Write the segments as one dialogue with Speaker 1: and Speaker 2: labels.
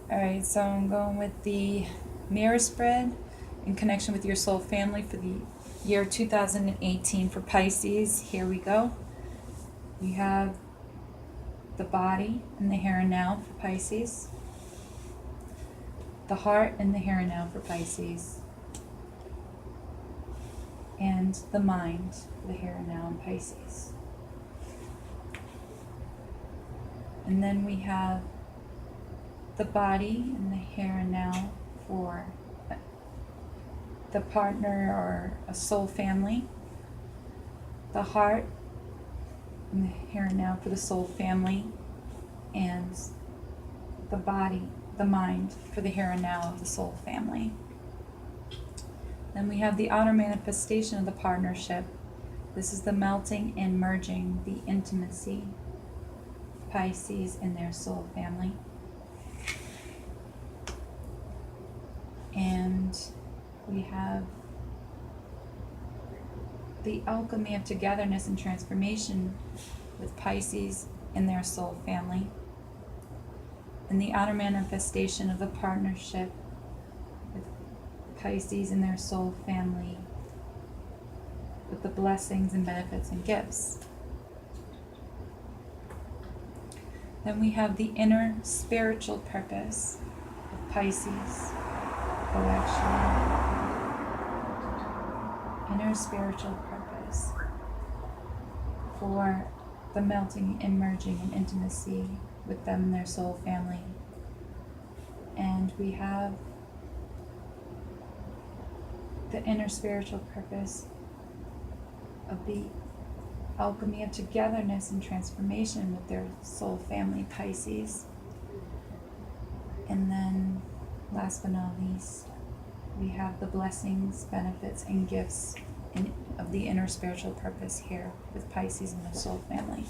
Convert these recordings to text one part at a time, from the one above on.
Speaker 1: Alright, so I'm going with the mirror spread in connection with your soul family for the year 2018 for Pisces. Here we go. We have the body and the here and now for Pisces, the heart and the here and now for Pisces, and the mind for the here and now in Pisces. And then we have the body and the here and now for the partner or a soul family, the heart and the here and now for the soul family, and the body, the mind for the here and now of the soul family. Then we have the outer manifestation of the partnership. This is the melting and merging, the intimacy, Pisces and their soul family. And we have the alchemy of togetherness and transformation with Pisces and their soul family. And the outer manifestation of the partnership with Pisces and their soul family with the blessings and benefits and gifts. Then we have the inner spiritual purpose of Pisces. Inner spiritual purpose for the melting and merging and intimacy with them and their soul family. And we have the inner spiritual purpose of the alchemy of togetherness and transformation with their soul family, Pisces. And then last but not least, we have the blessings, benefits, and gifts of the inner spiritual purpose here with Pisces and the soul family.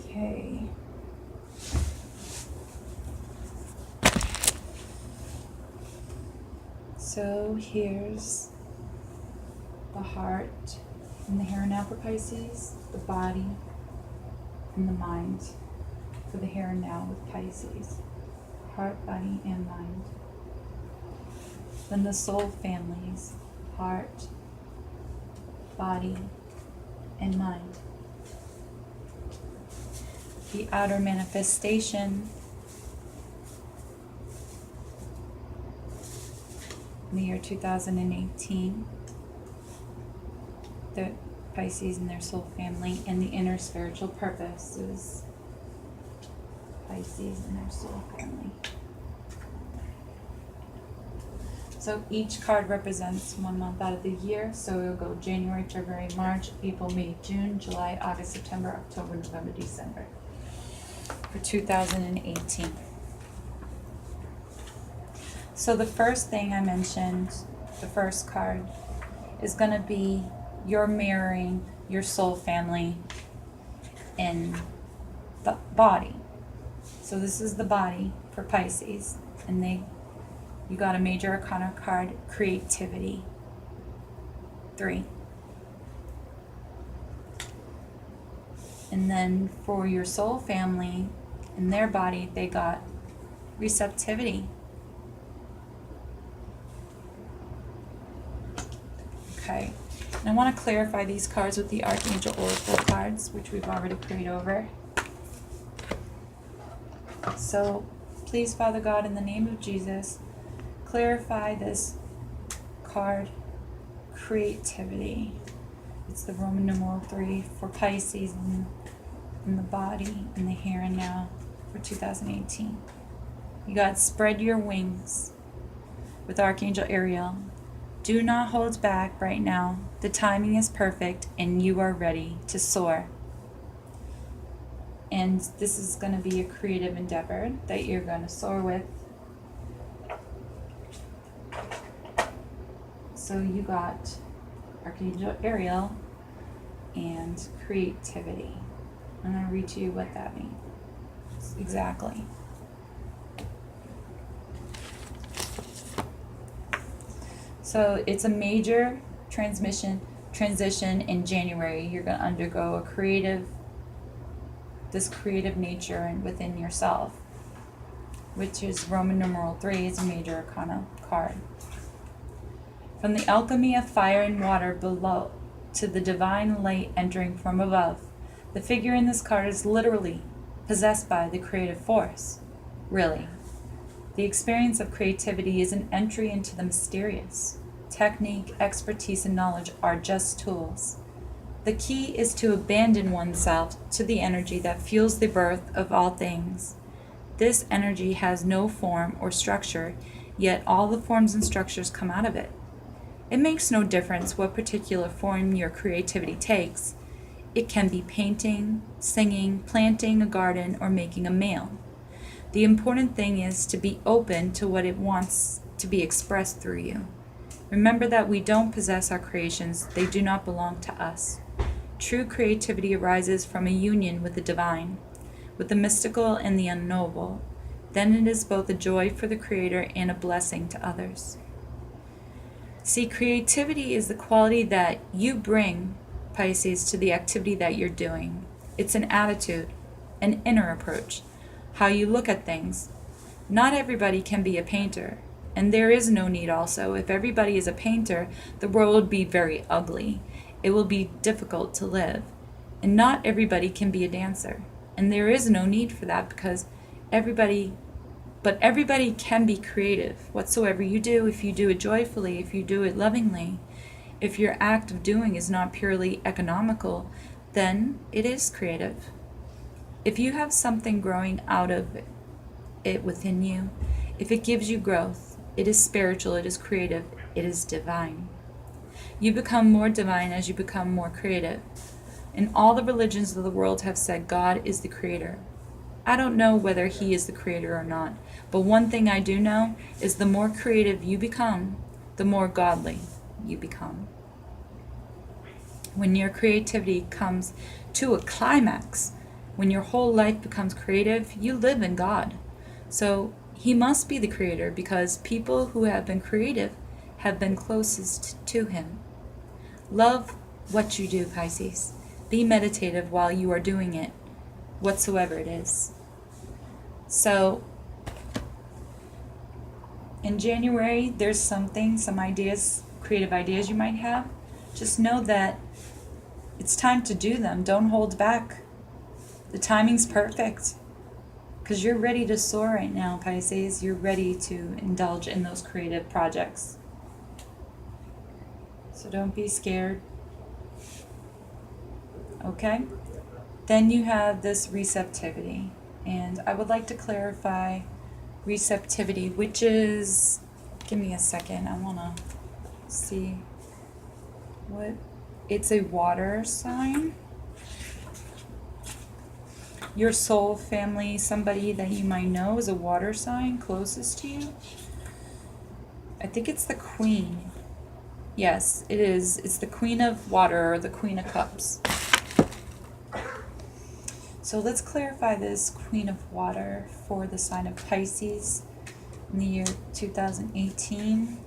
Speaker 1: Okay. So here's the heart and the here and now for Pisces, the body and the mind for the here and now with Pisces, heart, body, and mind. Then the soul families, heart, body, and mind. The outer manifestation in the year 2018, the Pisces and their soul family, and the inner spiritual purpose is Pisces and their soul family. So each card represents 1 month out of the year, so it'll go January, February, March, April, May, June, July, August, September, October, November, December for 2018. So the first thing I mentioned, the first card, is going to be you're mirroring your soul family in the body. So this is the body for Pisces, and you got a major arcana card, creativity, 3. And then for your soul family, in their body, they got receptivity. Okay, and I want to clarify these cards with the Archangel Oracle cards, which we've already prayed over. So, please, Father God, in the name of Jesus, clarify this card, creativity. It's the Roman numeral 3 for Pisces in the body and the here and now for 2018. You got spread your wings with Archangel Ariel. Do not hold back right now. The timing is perfect and you are ready to soar. And this is going to be a creative endeavor that you're going to soar with. So you got Archangel Ariel and creativity. I'm going to read to you what that means exactly. So it's a major transition in January. You're going to undergo this creative nature within yourself, which is Roman numeral 3, is a major arcana card. From the alchemy of fire and water below to the divine light entering from above, the figure in this card is literally possessed by the creative force. Really. The experience of creativity is an entry into the mysterious. Technique, expertise, and knowledge are just tools. The key is to abandon oneself to the energy that fuels the birth of all things. This energy has no form or structure, yet all the forms and structures come out of it. It makes no difference what particular form your creativity takes. It can be painting, singing, planting a garden, or making a meal. The important thing is to be open to what it wants to be expressed through you. Remember that we don't possess our creations, they do not belong to us. True creativity arises from a union with the divine, with the mystical and the unknowable. Then it is both a joy for the creator and a blessing to others. See, creativity is the quality that you bring, Pisces, to the activity that you're doing. It's an attitude, an inner approach, how you look at things. Not everybody can be a painter, and there is no need also. If everybody is a painter, the world would be very ugly. It will be difficult to live. And not everybody can be a dancer, and there is no need for that because everybody can be creative. Whatsoever you do, if you do it joyfully, if you do it lovingly, if your act of doing is not purely economical, then it is creative. If you have something growing out of it within you, if it gives you growth, it is spiritual, it is creative, it is divine. You become more divine as you become more creative. And all the religions of the world have said God is the creator. I don't know whether he is the creator or not, but one thing I do know is the more creative you become, the more godly you become. When your creativity comes to a climax, when your whole life becomes creative, you live in God. So he must be the creator because people who have been creative have been closest to him. Love what you do, Pisces. Be meditative while you are doing it, whatsoever it is. So, in January, there's some ideas, creative ideas you might have. Just know that it's time to do them. Don't hold back. The timing's perfect because you're ready to soar right now, Pisces. You're ready to indulge in those creative projects. So don't be scared. Okay? Then you have this receptivity. And I would like to clarify receptivity, which is, give me a second, I want to see what, it's a water sign. Your soul family, somebody that you might know is a water sign closest to you. I think it's the Queen. Yes, it is. It's the Queen of Water or the Queen of Cups. So let's clarify this Queen of Water for the sign of Pisces in the year 2018.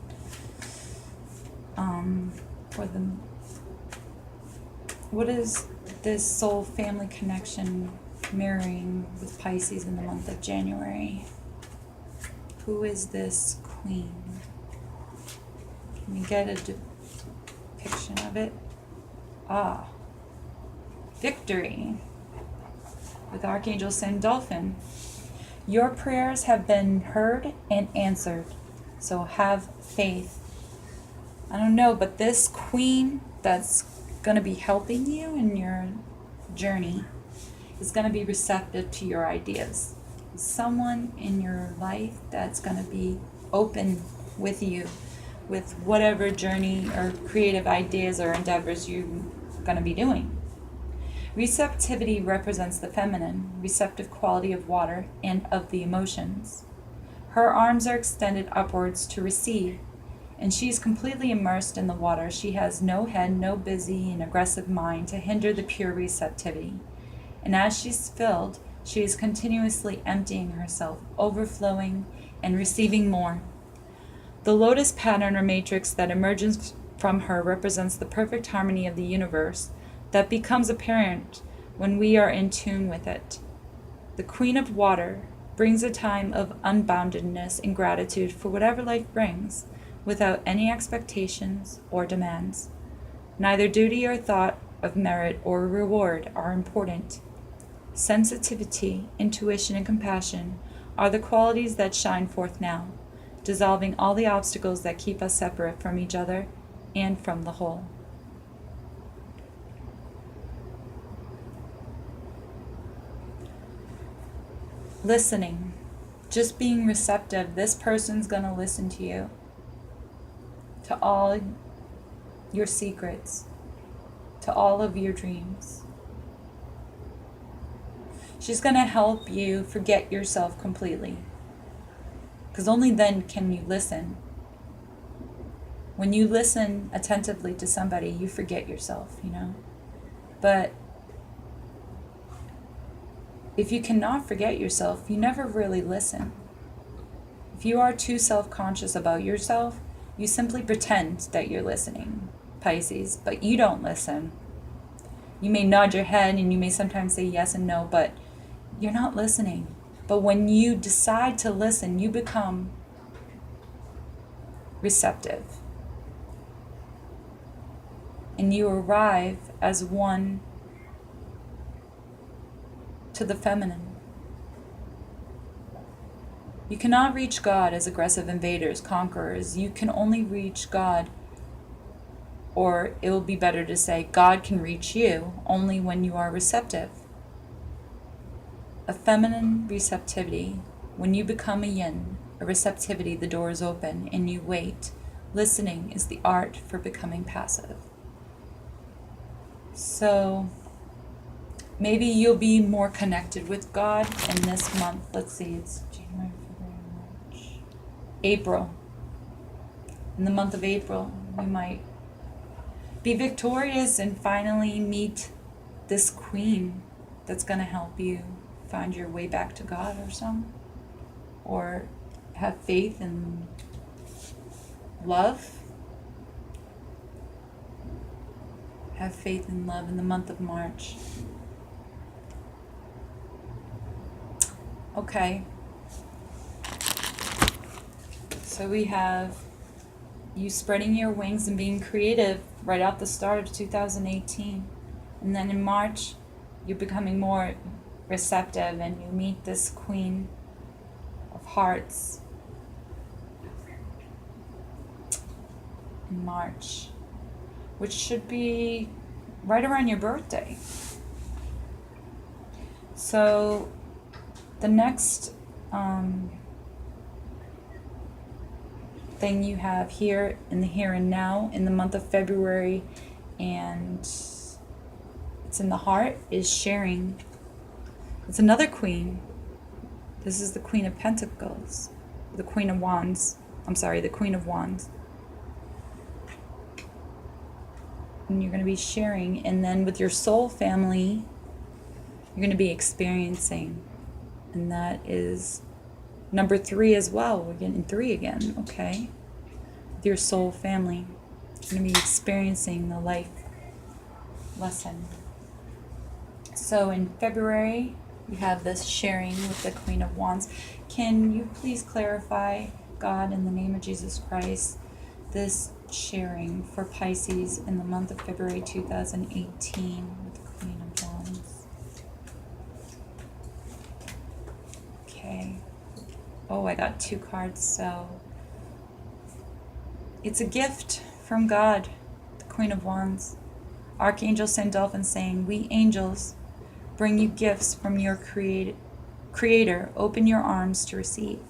Speaker 1: What is this soul family connection mirroring with Pisces in the month of January? Who is this Queen? Can we get a depiction of it? Victory. With Archangel Dolphin. Your prayers have been heard and answered, so have faith. I don't know, but this Queen that's going to be helping you in your journey is going to be receptive to your ideas. Someone in your life that's going to be open with you, with whatever journey or creative ideas or endeavors you're going to be doing. Receptivity represents the feminine, receptive quality of water and of the emotions. Her arms are extended upwards to receive, and she is completely immersed in the water. She has no head, no busy and aggressive mind to hinder the pure receptivity. And as she's filled, she is continuously emptying herself, overflowing and receiving more. The lotus pattern or matrix that emerges from her represents the perfect harmony of the universe that becomes apparent when we are in tune with it. The Queen of Water brings a time of unboundedness and gratitude for whatever life brings, without any expectations or demands. Neither duty or thought of merit or reward are important. Sensitivity, intuition, and compassion are the qualities that shine forth now, dissolving all the obstacles that keep us separate from each other and from the whole. Listening, just being receptive. This person's going to listen to you, to all your secrets, to all of your dreams. She's going to help you forget yourself completely, because only then can you listen. When you listen attentively to somebody, you forget yourself, But if you cannot forget yourself, you never really listen. If you are too self-conscious about yourself, you simply pretend that you're listening, Pisces, but you don't listen. You may nod your head and you may sometimes say yes and no, but you're not listening. But when you decide to listen, you become receptive. And you arrive as one to the feminine. You cannot reach God as aggressive invaders, conquerors. You can only reach God, or it will be better to say, God can reach you only when you are receptive. A feminine receptivity. When you become a yin, a receptivity, the door is open and you wait. Listening is the art for becoming passive. So maybe you'll be more connected with God in this month. Let's see, it's January, February, March, April. In the month of April, you might be victorious and finally meet this queen that's going to help you find your way back to God or something. Or have faith and love. Have faith and love in the month of March. Okay. So we have you spreading your wings and being creative right out the start of 2018. And then in March, you're becoming more receptive and you meet this Queen of Hearts in March, which should be right around your birthday. So the next thing you have here in the here and now in the month of February, and it's in the heart, is sharing. It's another queen. This is the Queen of Pentacles, the Queen of Wands. The Queen of Wands. And you're going to be sharing, and then with your soul family, you're going to be experiencing. And that is number 3 as well. We're getting 3 again, okay? With your soul family, you're going to be experiencing the life lesson. So in February, you have this sharing with the Queen of Wands. Can you please clarify, God, in the name of Jesus Christ, this sharing for Pisces in the month of February 2018 with the Queen of Wands? Okay. Oh, I got 2 cards, so it's a gift from God, the Queen of Wands. Archangel Sandalphon saying, we angels bring you gifts from your Creator. Open your arms to receive.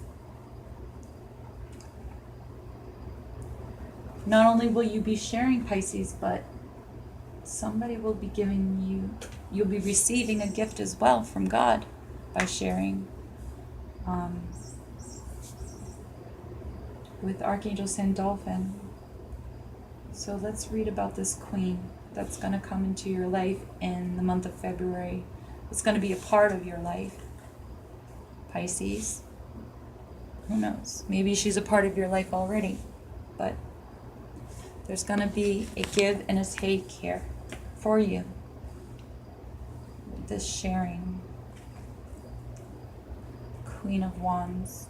Speaker 1: Not only will you be sharing, Pisces, but somebody will be you'll be receiving a gift as well from God by sharing. With Archangel Sandalphon. So let's read about this queen that's going to come into your life in the month of February. It's going to be a part of your life, Pisces. Who knows? Maybe she's a part of your life already. But there's going to be a give and a take here for you. This sharing. Queen of Wands.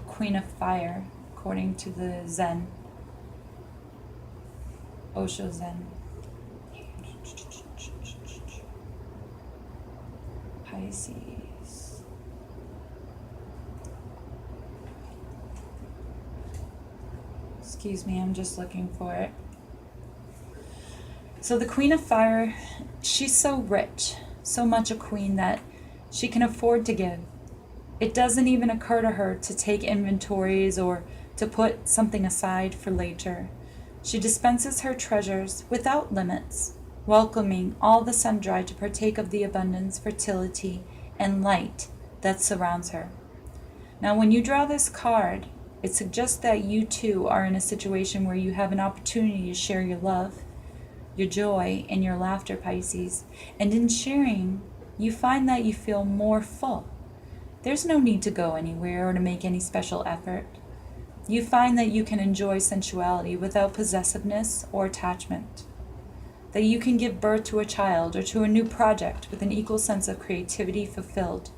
Speaker 1: Queen of Fire, according to the Zen. Osho Zen. Pisces. Excuse me, I'm just looking for it. So the Queen of Fire, she's so rich, so much a queen that she can afford to give. It doesn't even occur to her to take inventories or to put something aside for later. She dispenses her treasures without limits, welcoming all the sundry to partake of the abundance, fertility, and light that surrounds her. Now, when you draw this card, it suggests that you too are in a situation where you have an opportunity to share your love, your joy, and your laughter, Pisces. And in sharing, you find that you feel more full. There's no need to go anywhere or to make any special effort. You find that you can enjoy sensuality without possessiveness or attachment. That you can give birth to a child or to a new project with an equal sense of creativity fulfilled.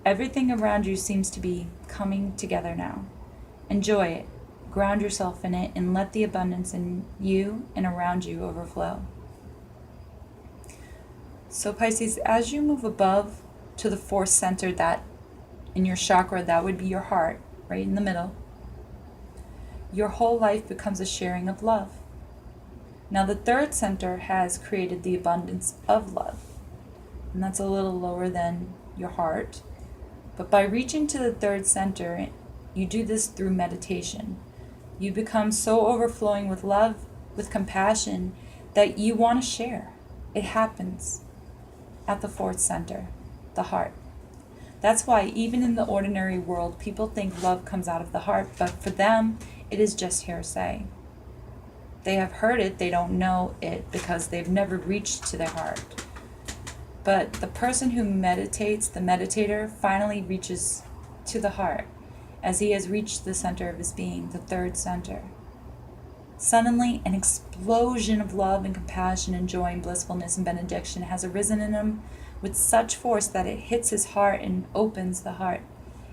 Speaker 1: Everything around you seems to be coming together now. Enjoy it, ground yourself in it, and let the abundance in you and around you overflow. So Pisces, as you move above to the fourth center, that in your chakra, that would be your heart, right in the middle, your whole life becomes a sharing of love. Now the third center has created the abundance of love, and that's a little lower than your heart. But by reaching to the third center, you do this through meditation. You become so overflowing with love, with compassion, that you want to share. It happens at the fourth center, the heart. That's why even in the ordinary world, people think love comes out of the heart, but for them, it is just hearsay. They have heard it, they don't know it because they've never reached to their heart. But the person who meditates, the meditator, finally reaches to the heart as he has reached the center of his being, the third center. Suddenly, an explosion of love and compassion and joy and blissfulness and benediction has arisen in him with such force that it hits his heart and opens the heart.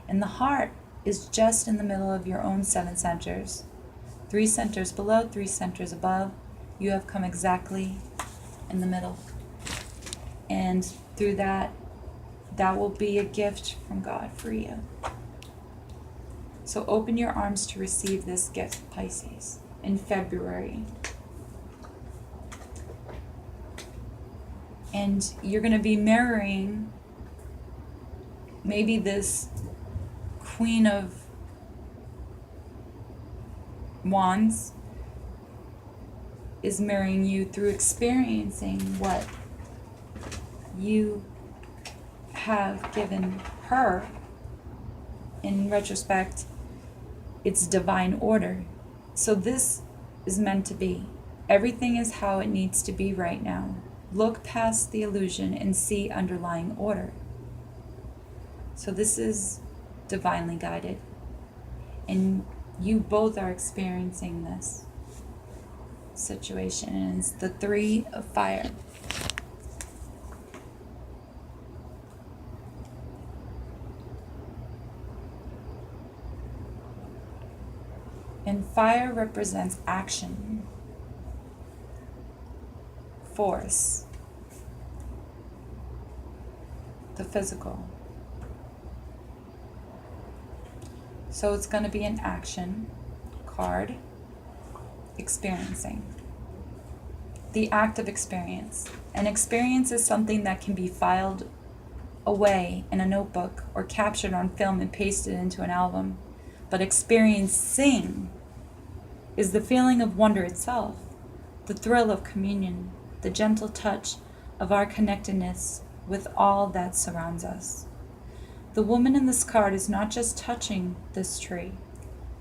Speaker 1: And the heart is just in the middle of your own 7 centers. 3 centers below, 3 centers above. You have come exactly in the middle. And through that will be a gift from God for you. So open your arms to receive this gift, Pisces, in February. And you're going to be mirroring maybe this Queen of Wands is mirroring you through experiencing what you have given her. In retrospect, it's divine order. So this is meant to be. Everything is how it needs to be right now. Look past the illusion and see underlying order. So this is divinely guided. And you both are experiencing this situation. And it's the 3 of fire. And fire represents action, force, the physical. So it's going to be an action card, experiencing. The act of experience. An experience is something that can be filed away in a notebook or captured on film and pasted into an album. But experiencing is the feeling of wonder itself, the thrill of communion, the gentle touch of our connectedness with all that surrounds us. The woman in this card is not just touching this tree.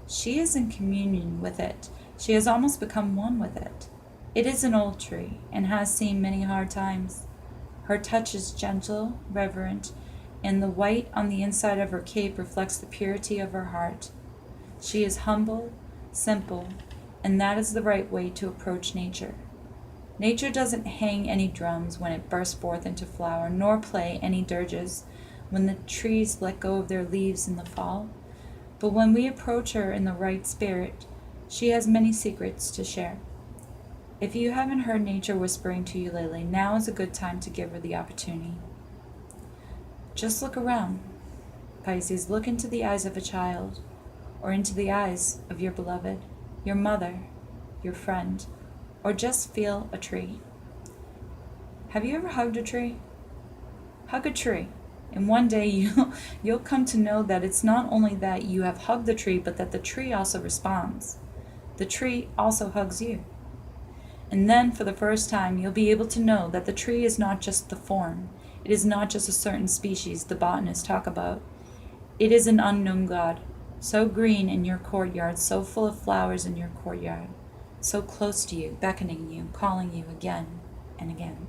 Speaker 1: She is in communion with it. She has almost become one with it. It is an old tree and has seen many hard times. Her touch is gentle, reverent, and the white on the inside of her cape reflects the purity of her heart. She is humble, simple, and that is the right way to approach nature. Nature doesn't hang any drums when it bursts forth into flower, nor play any dirges when the trees let go of their leaves in the fall. But when we approach her in the right spirit, she has many secrets to share. If you haven't heard nature whispering to you lately, now is a good time to give her the opportunity. Just look around. Pisces, look into the eyes of a child, or into the eyes of your beloved, your mother, your friend, or just feel a tree. Have you ever hugged a tree? Hug a tree, and one day you'll come to know that it's not only that you have hugged the tree, but that the tree also responds. The tree also hugs you. And then for the first time, you'll be able to know that the tree is not just the form. It is not just a certain species the botanists talk about. It is an unknown God, so green in your courtyard, so full of flowers in your courtyard, so close to you, beckoning you, calling you again and again.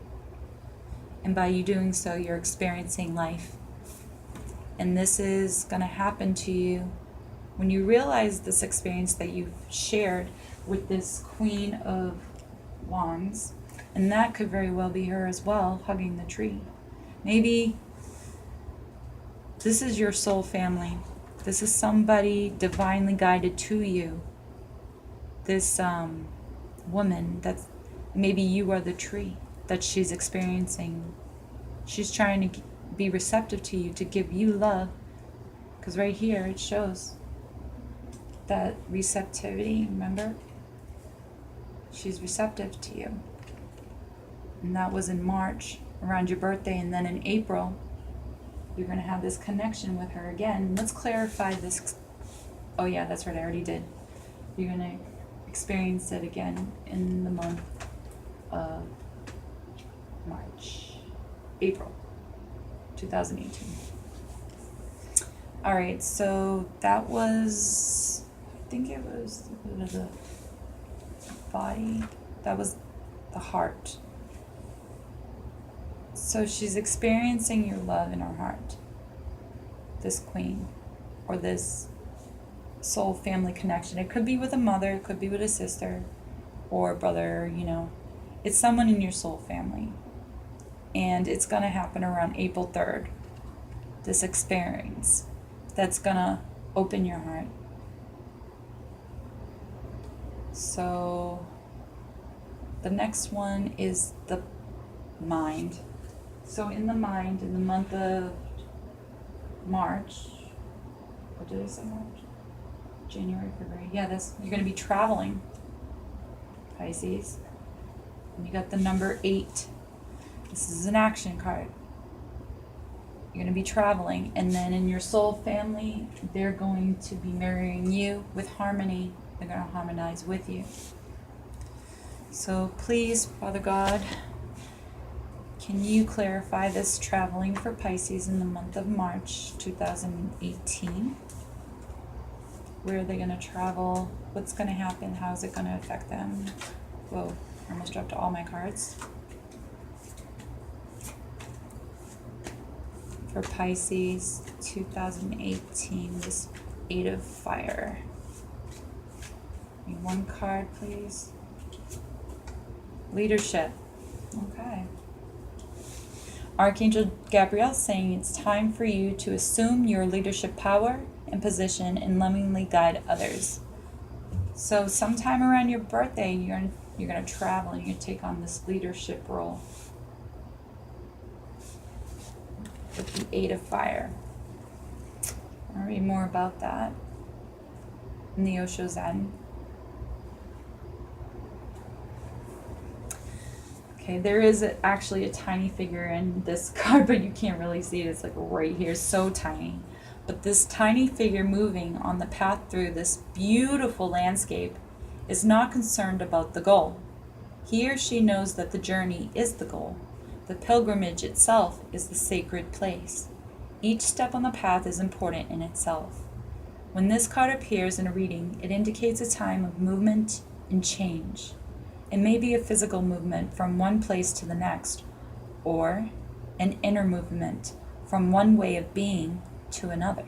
Speaker 1: And by you doing so, you're experiencing life. And this is going to happen to you when you realize this experience that you've shared with this Queen of Wands. And that could very well be her as well, hugging the tree. Maybe this is your soul family. This is somebody divinely guided to you. This woman, that's maybe you are the tree that she's experiencing. She's trying to be receptive to you, to give you love. Because right here it shows that receptivity, remember? She's receptive to you. And that was in March, around your birthday, and then in April, you're going to have this connection with her again. Let's clarify this. Oh yeah, that's right, I already did. You're going to experience it again in the month of April 2018. All right, so that was, I think it was the body, that was the heart. So she's experiencing your love in her heart, this queen, or this soul family connection. It could be with a mother, it could be with a sister or a brother, you know. It's someone in your soul family. And it's going to happen around April 3rd, this experience that's going to open your heart. So the next one is the mind. So in the mind, in the month of March, what did I say, March? January, February. Yeah, you're going to be traveling, Pisces. And you got the number 8. This is an action card. You're going to be traveling, and then in your soul family, they're going to be marrying you with harmony. They're going to harmonize with you. So please, Father God, can you clarify this traveling for Pisces in the month of March 2018? Where are they going to travel? What's going to happen? How is it going to affect them? Whoa, I almost dropped all my cards. For Pisces 2018, this 8 of Fire. Need one card, please. Leadership. Okay. Archangel Gabriel saying it's time for you to assume your leadership power and position and lovingly guide others. So sometime around your birthday, you're going to travel and you're going to take on this leadership role. With the 8 of Fire. I'll read more about that in the Osho Zen. Okay, there is actually a tiny figure in this card, but you can't really see it. It's like right here, so tiny. But this tiny figure moving on the path through this beautiful landscape is not concerned about the goal. He or she knows that the journey is the goal. The pilgrimage itself is the sacred place. Each step on the path is important in itself. When this card appears in a reading, it indicates a time of movement and change. It may be a physical movement from one place to the next, or an inner movement from one way of being to another.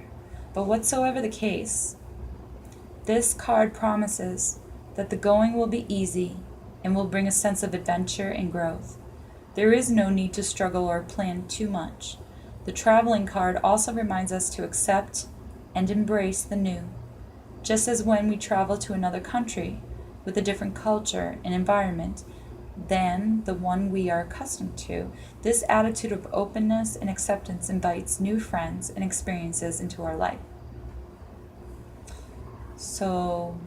Speaker 1: But whatsoever the case, this card promises that the going will be easy and will bring a sense of adventure and growth. There is no need to struggle or plan too much. The traveling card also reminds us to accept and embrace the new. Just as when we travel to another country with a different culture and environment than the one we are accustomed to, this attitude of openness and acceptance invites new friends and experiences into our life. So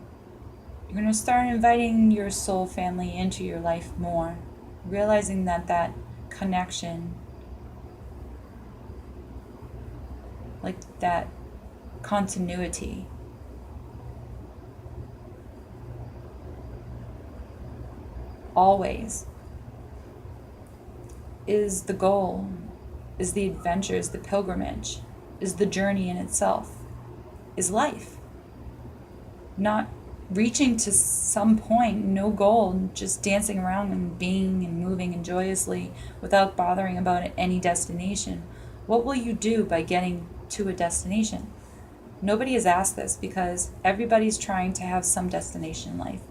Speaker 1: you're going to start inviting your soul family into your life more, realizing that connection, like that continuity, always is the goal, is the adventure, is the pilgrimage, is the journey in itself, is life. Not reaching to some point, no goal, just dancing around and being and moving and joyously without bothering about any destination. What will you do by getting to a destination? Nobody has asked this because everybody's trying to have some destination in life.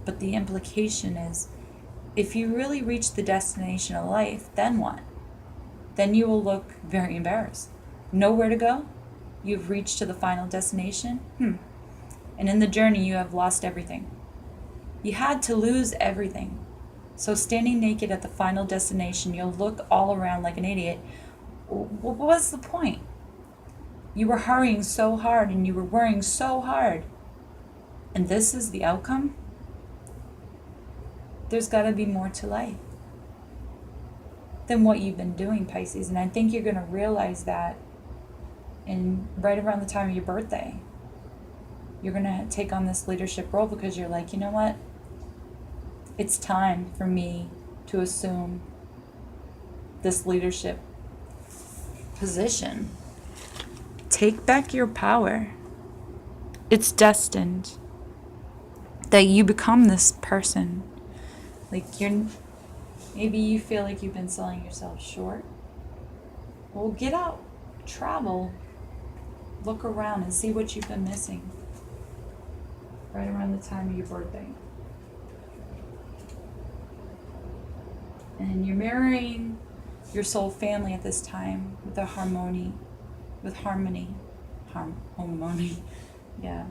Speaker 1: But the implication is, if you really reach the destination of life, then what? Then you will look very embarrassed. Nowhere to go? You've reached to the final destination? And in the journey, you have lost everything. You had to lose everything. So standing naked at the final destination, you'll look all around like an idiot. What was the point? You were hurrying so hard and you were worrying so hard. And this is the outcome? There's got to be more to life than what you've been doing, Pisces. And I think you're going to realize that right around the time of your birthday. You're going to take on this leadership role because you're like, you know what? It's time for me to assume this leadership position. Take back your power. It's destined that you become this person. Like maybe you feel like you've been selling yourself short. Well, get out, travel, look around and see what you've been missing. Right around the time of your birthday. And you're mirroring your soul family at this time with harmony. Yeah,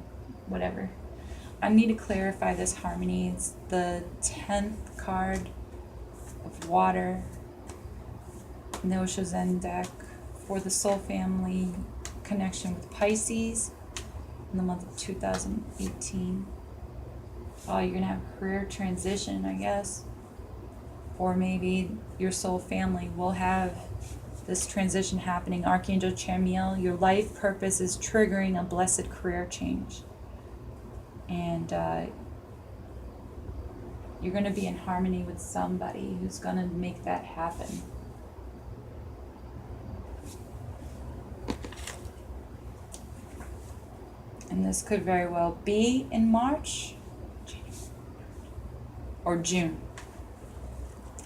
Speaker 1: whatever. I need to clarify this harmony. It's the 10th card of water in the Osho Zen deck for the soul family connection with Pisces in the month of 2018. Oh, you're going to have a career transition, I guess. Or maybe your soul family will have this transition happening. Archangel Chamuel, your life purpose is triggering a blessed career change. And you're going to be in harmony with somebody who's going to make that happen. And this could very well be in March or June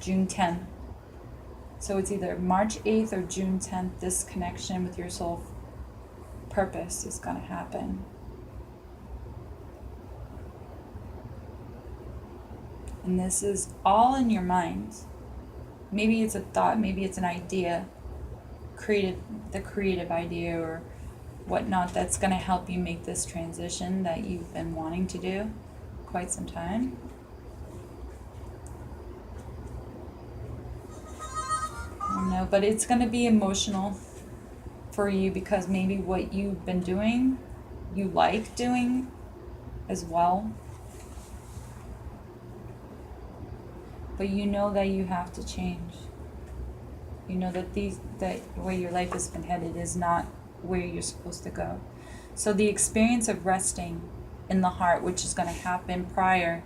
Speaker 1: 10th. So it's either March 8th or June 10th, this connection with your soul purpose is going to happen. And this is all in your mind. Maybe it's a thought, maybe it's an idea, the creative idea or whatnot that's going to help you make this transition that you've been wanting to do quite some time. I don't know, but it's going to be emotional for you because maybe what you've been doing, you like doing as well. But you know that you have to change. You know that that where your life has been headed is not where you're supposed to go. So the experience of resting in the heart, which is going to happen prior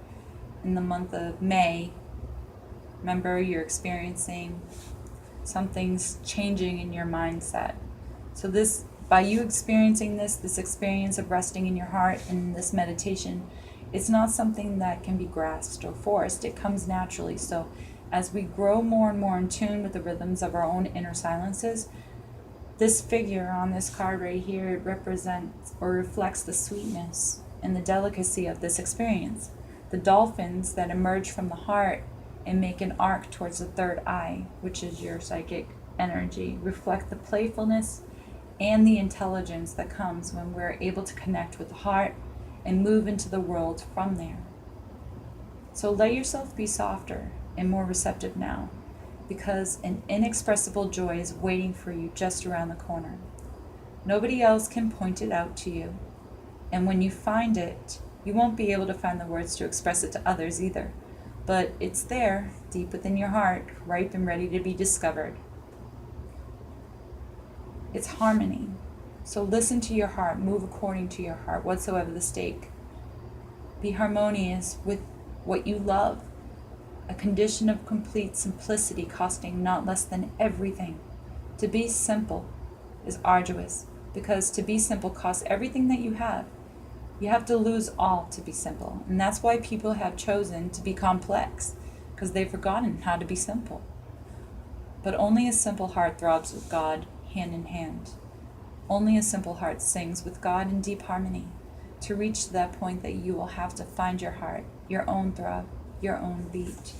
Speaker 1: in the month of May, remember you're experiencing something's changing in your mindset. So this, by you experiencing this experience of resting in your heart in this meditation, it's not something that can be grasped or forced. It comes naturally. So as we grow more and more in tune with the rhythms of our own inner silences, This figure on this card right here, it represents or reflects the sweetness and the delicacy of this experience. The dolphins that emerge from the heart and make an arc towards the third eye, which is your psychic energy, reflect the playfulness and the intelligence that comes when we're able to connect with the heart and move into the world from there. So let yourself be softer and more receptive now, because an inexpressible joy is waiting for you just around the corner. Nobody else can point it out to you, and when you find it, you won't be able to find the words to express it to others either, but it's there, deep within your heart, ripe and ready to be discovered. It's harmony. So listen to your heart, move according to your heart, whatsoever the stake. Be harmonious with what you love. A condition of complete simplicity costing not less than everything. To be simple is arduous, because to be simple costs everything that you have. You have to lose all to be simple. And that's why people have chosen to be complex, because they've forgotten how to be simple. But only a simple heart throbs with God hand in hand. Only a simple heart sings with God in deep harmony. To reach to that point that you will have to find your heart, your own throb, your own beat.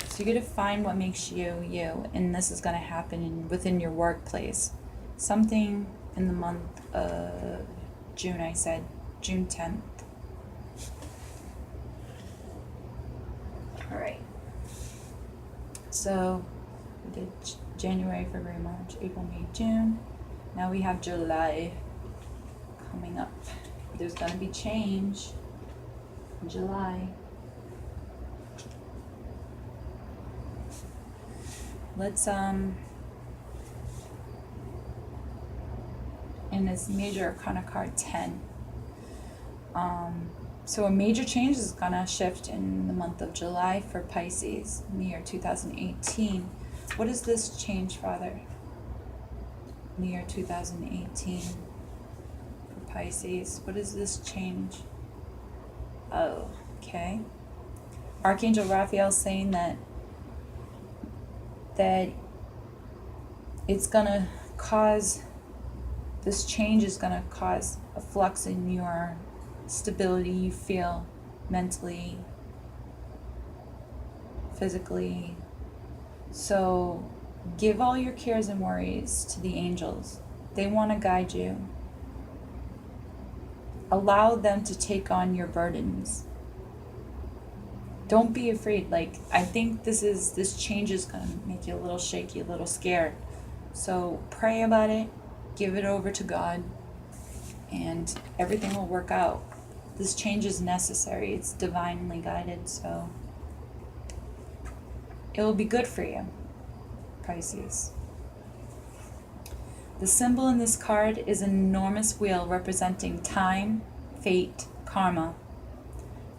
Speaker 1: So you're going to find what makes you, you, and this is going to happen within your workplace. Something in the month of June, I said, June 10th. All right. So we did January, February, March, April, May, June. Now we have July coming up. There's going to be change in July. Let's and it's major arcana card 10. So a major change is gonna shift in the month of July for Pisces in the year 2018. What is this change, Father? In the year 2018 for Pisces. What is this change? Oh, okay. Archangel Raphael saying that it's gonna cause, this change is gonna cause a flux in your stability you feel mentally, physically. So give all your cares and worries to the angels. They want to guide you. Allow them to take on your burdens. Don't be afraid. Like, I think this change is going to make you a little shaky, a little scared. So pray about it, give it over to God, and everything will work out. This change is necessary. It's divinely guided, so it will be good for you, Pisces. The symbol in this card is an enormous wheel representing time, fate, karma.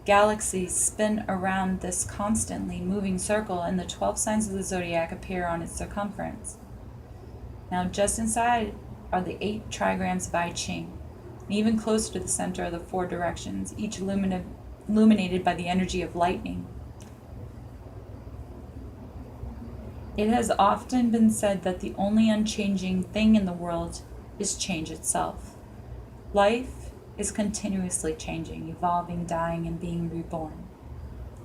Speaker 1: Galaxies spin around this constantly moving circle, and the 12 signs of the zodiac appear on its circumference. Now, just inside are the 8 trigrams of I Ching, and even closer to the center are the 4 directions, each illuminated by the energy of lightning. It has often been said that the only unchanging thing in the world is change itself. Life is continuously changing, evolving, dying, and being reborn.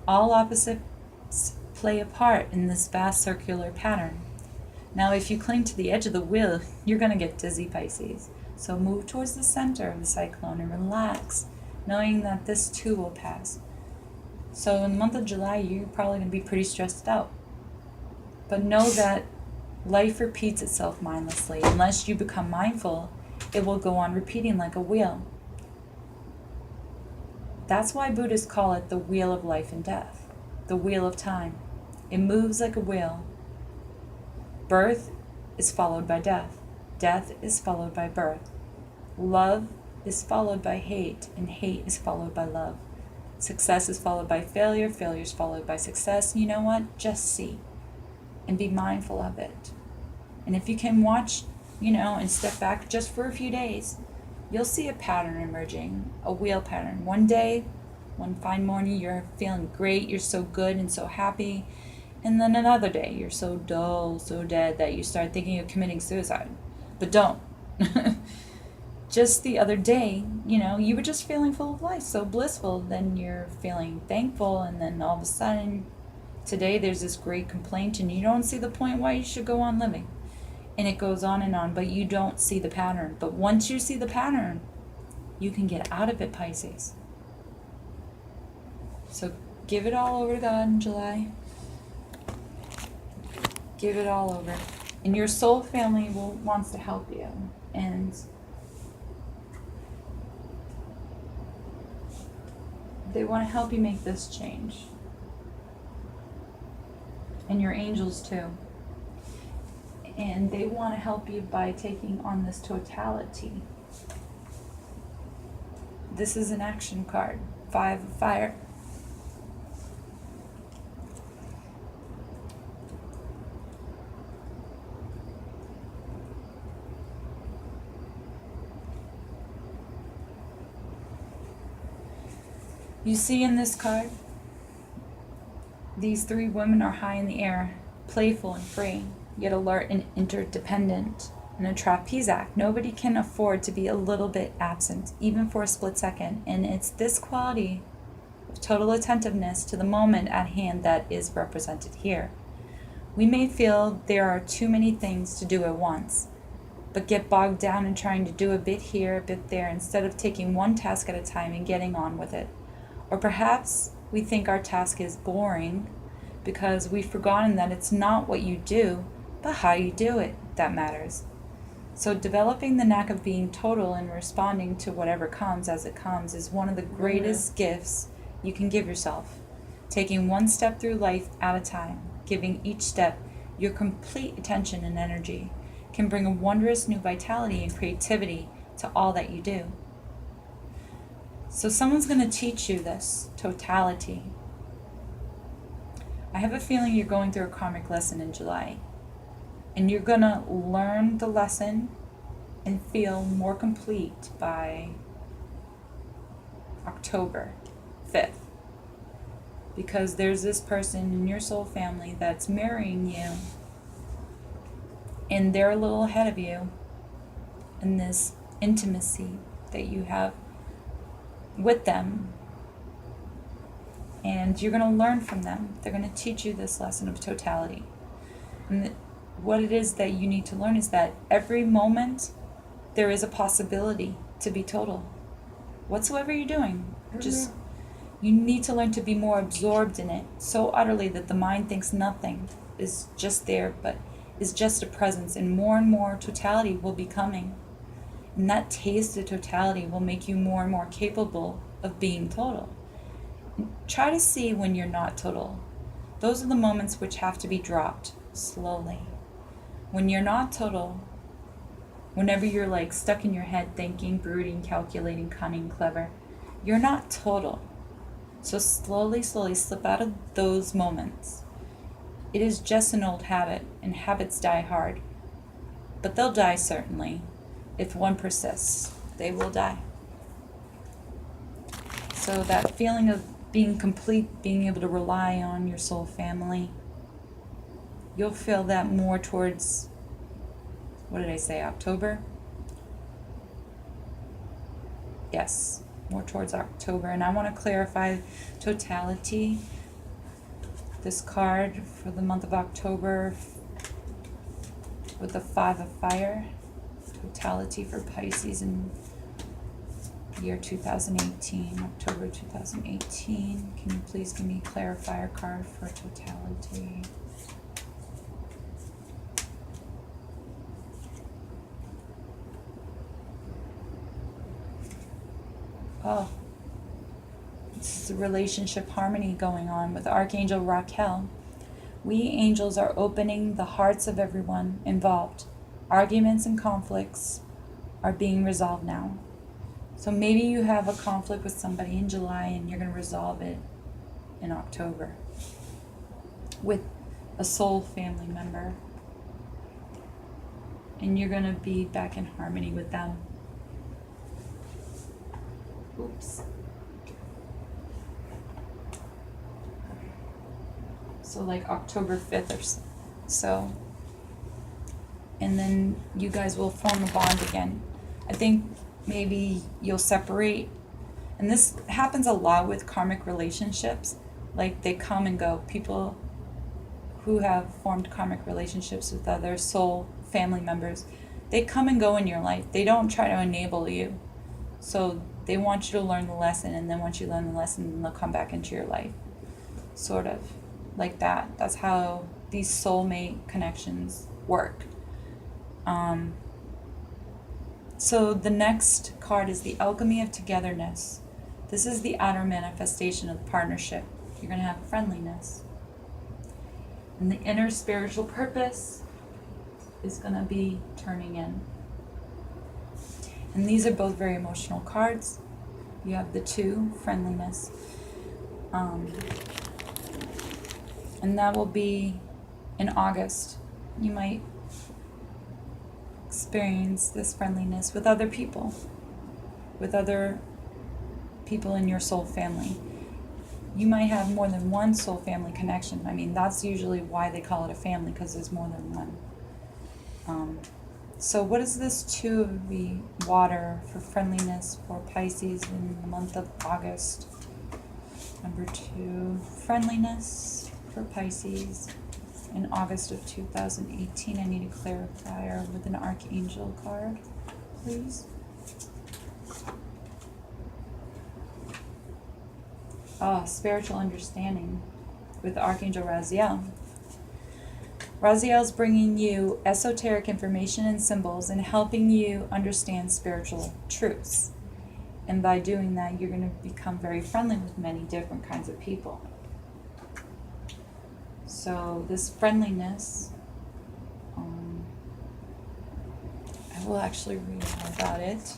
Speaker 1: All opposites play a part in this vast circular pattern. Now, if you cling to the edge of the wheel, you're going to get dizzy, Pisces. So move towards the center of the cyclone and relax, knowing that this too will pass. So in the month of July, you're probably going to be pretty stressed out. But know that life repeats itself mindlessly. Unless you become mindful, it will go on repeating like a wheel. That's why Buddhists call it the wheel of life and death, the wheel of time. It moves like a wheel. Birth is followed by death. Death is followed by birth. Love is followed by hate, and hate is followed by love. Success is followed by failure. Failure is followed by success. You know what? Just see and be mindful of it. And if you can watch, and step back just for a few days, you'll see a pattern emerging, a wheel pattern. One day, one fine morning, you're feeling great, you're so good and so happy. And then another day, you're so dull, so dead that you start thinking of committing suicide. But don't. Just the other day, you were just feeling full of life, so blissful. Then you're feeling thankful, and then all of a sudden, today there's this great complaint, and you don't see the point why you should go on living. And it goes on, but you don't see the pattern. But once you see the pattern, you can get out of it, Pisces. So give it all over to God in July. Give it all over. And your soul family wants to help you. And they want to help you make this change. And your angels too. And they want to help you by taking on this totality. This is an action card. 5 of Fire. You see in this card, these 3 women are high in the air, playful and free, yet alert and interdependent. In a trapeze act, nobody can afford to be a little bit absent, even for a split second. And it's this quality of total attentiveness to the moment at hand that is represented here. We may feel there are too many things to do at once, but get bogged down in trying to do a bit here, a bit there, instead of taking one task at a time and getting on with it. Or perhaps we think our task is boring because we've forgotten that it's not what you do, but how you do it that matters. So developing the knack of being total and responding to whatever comes as it comes is one of the greatest gifts you can give yourself. Taking one step through life at a time, giving each step your complete attention and energy, can bring a wondrous new vitality and creativity to all that you do. So someone's going to teach you this totality. I have a feeling you're going through a karmic lesson in July. And you're going to learn the lesson and feel more complete by October 5th. Because there's this person in your soul family that's marrying you. And they're a little ahead of you in this intimacy that you have with them. And you're going to learn from them. They're going to teach you this lesson of totality. And what it is that you need to learn is that every moment there is a possibility to be total. Whatsoever you're doing, just you need to learn to be more absorbed in it so utterly that the mind thinks nothing is just there, but is just a presence, and more totality will be coming. And that taste of totality will make you more and more capable of being total. Try to see when you're not total. Those are the moments which have to be dropped slowly. When you're not total, whenever you're like stuck in your head thinking, brooding, calculating, cunning, clever, you're not total. So slowly slip out of those moments. It is just an old habit, and habits die hard. But they'll die certainly. If one persists, they will die. So that feeling of being complete, being able to rely on your soul family, you'll feel that more towards, what did I say, October? Yes, more towards October. And I want to clarify totality. This card for the month of October with the 5 of Fire. Totality for Pisces in year 2018, October 2018. Can you please give me a clarifier card for totality? Oh, this is a relationship harmony going on with Archangel Oracle. We angels are opening the hearts of everyone involved. Arguments and conflicts are being resolved now. So maybe you have a conflict with somebody in July and you're going to resolve it in October with a soul family member. And you're going to be back in harmony with them. Oops. So like October 5th or so. And then you guys will form a bond again. I think maybe you'll separate. And this happens a lot with karmic relationships. Like they come and go. People who have formed karmic relationships with other soul family members, they come and go in your life. They don't try to enable you. So they want you to learn the lesson, and then once you learn the lesson, they'll come back into your life. Sort of like that. That's how these soulmate connections work. So the next card is the Alchemy of Togetherness. This is the outer manifestation of partnership. You're going to have friendliness. And the inner spiritual purpose is going to be turning in. And these are both very emotional cards. You have the 2, friendliness. And that will be in August. You might experience this friendliness with other people in your soul family. You might have more than one soul family connection. I mean, that's usually why they call it a family, because there's more than one. So what is this 2 of the water for friendliness for Pisces in the month of August? Number 2, friendliness for Pisces in August of 2018. I need a clarifier with an Archangel card, please. Spiritual understanding with Archangel Raziel. Raziel is bringing you esoteric information and symbols and helping you understand spiritual truths. And by doing that, you're going to become very friendly with many different kinds of people. So this friendliness, I will actually read more about it.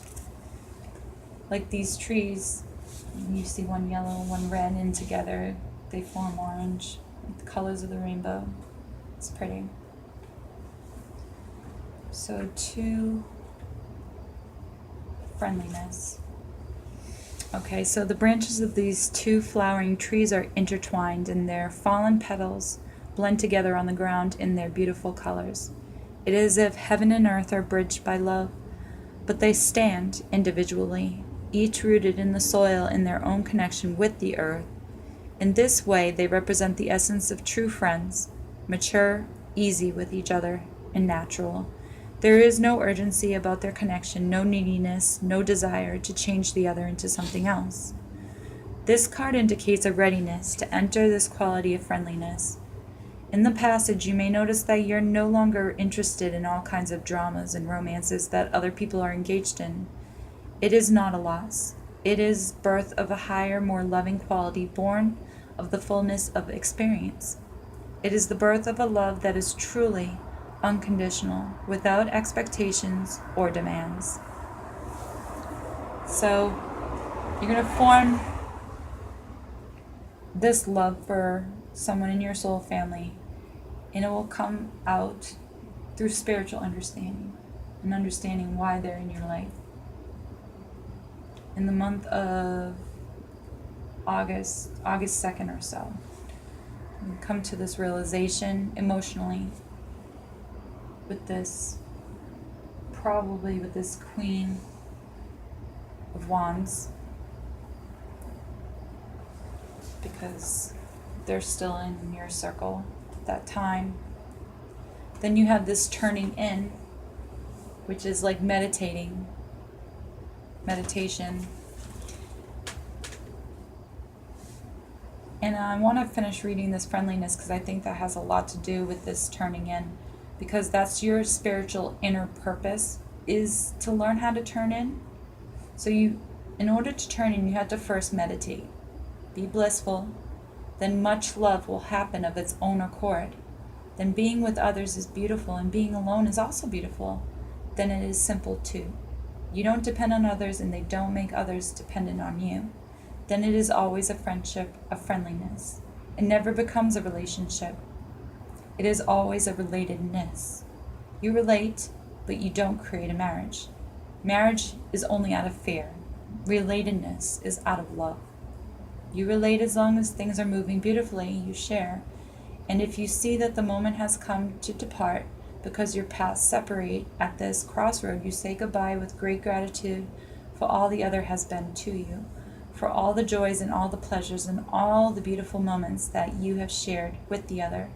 Speaker 1: Like these trees, you see one yellow, one red, and together they form orange, like the colors of the rainbow. It's pretty. So 2, friendliness. Okay, so the branches of these 2 flowering trees are intertwined, and their fallen petals blend together on the ground in their beautiful colors. It is as if heaven and earth are bridged by love, but they stand individually, each rooted in the soil in their own connection with the earth. In this way, they represent the essence of true friends, mature, easy with each other, and natural. There is no urgency about their connection, no neediness, no desire to change the other into something else. This card indicates a readiness to enter this quality of friendliness. In the passage, you may notice that you're no longer interested in all kinds of dramas and romances that other people are engaged in. It is not a loss. It is birth of a higher, more loving quality born of the fullness of experience. It is the birth of a love that is truly unconditional, without expectations or demands. So you're going to form this love for someone in your soul family, and it will come out through spiritual understanding and understanding why they're in your life. In the month of August 2nd or so, you come to this realization emotionally with this, probably with this Queen of Wands, because they're still in your circle at that time. Then you have this turning in, which is like meditation. And I want to finish reading this friendliness because I think that has a lot to do with this turning in, because that's your spiritual inner purpose, is to learn how to turn in. So in order to turn in, you have to first meditate, be blissful, then much love will happen of its own accord. Then being with others is beautiful, and being alone is also beautiful. Then it is simple too. You don't depend on others, and they don't make others dependent on you. Then it is always a friendship, a friendliness. It never becomes a relationship. It is always a relatedness. You relate, but you don't create a marriage. Marriage is only out of fear. Relatedness is out of love. You relate as long as things are moving beautifully, you share. And if you see that the moment has come to depart because your paths separate at this crossroad, you say goodbye with great gratitude for all the other has been to you, for all the joys and all the pleasures and all the beautiful moments that you have shared with the other,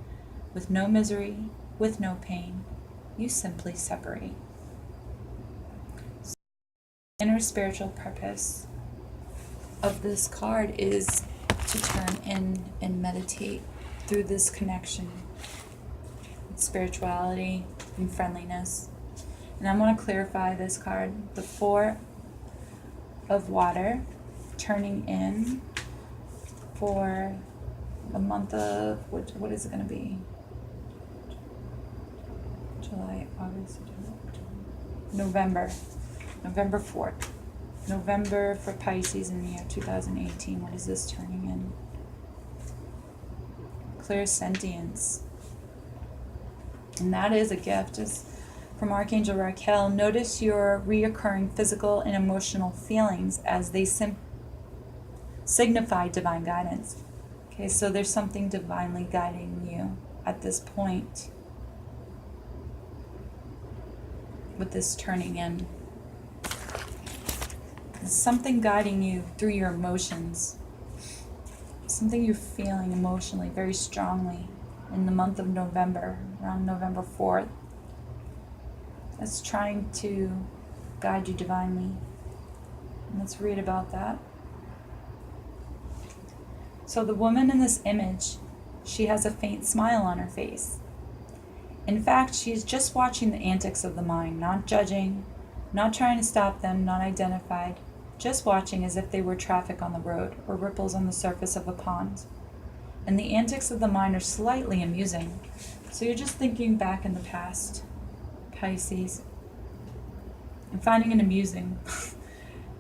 Speaker 1: with no misery, with no pain. You simply separate. So the inner spiritual purpose of this card is to turn in and meditate through this connection with spirituality and friendliness. And I want to clarify this card. The Four of Water, turning in for the month of, what is it going to be? July, August, November 4th. November for Pisces in the year 2018. What is this turning in? Clairsentience. And that is a gift. It's from Archangel Oracle. Notice your reoccurring physical and emotional feelings as they signify divine guidance. Okay, so there's something divinely guiding you at this point with this turning in. There's something guiding you through your emotions. Something you're feeling emotionally very strongly in the month of November, around November 4th. That's trying to guide you divinely. And let's read about that. So the woman in this image, she has a faint smile on her face. In fact, she's just watching the antics of the mind, not judging, not trying to stop them, not identified, just watching as if they were traffic on the road or ripples on the surface of a pond. And the antics of the mind are slightly amusing. So you're just thinking back in the past, Pisces, and finding it amusing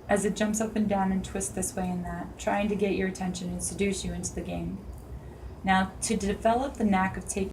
Speaker 1: as it jumps up and down and twists this way and that, trying to get your attention and seduce you into the game. Now, to develop the knack of taking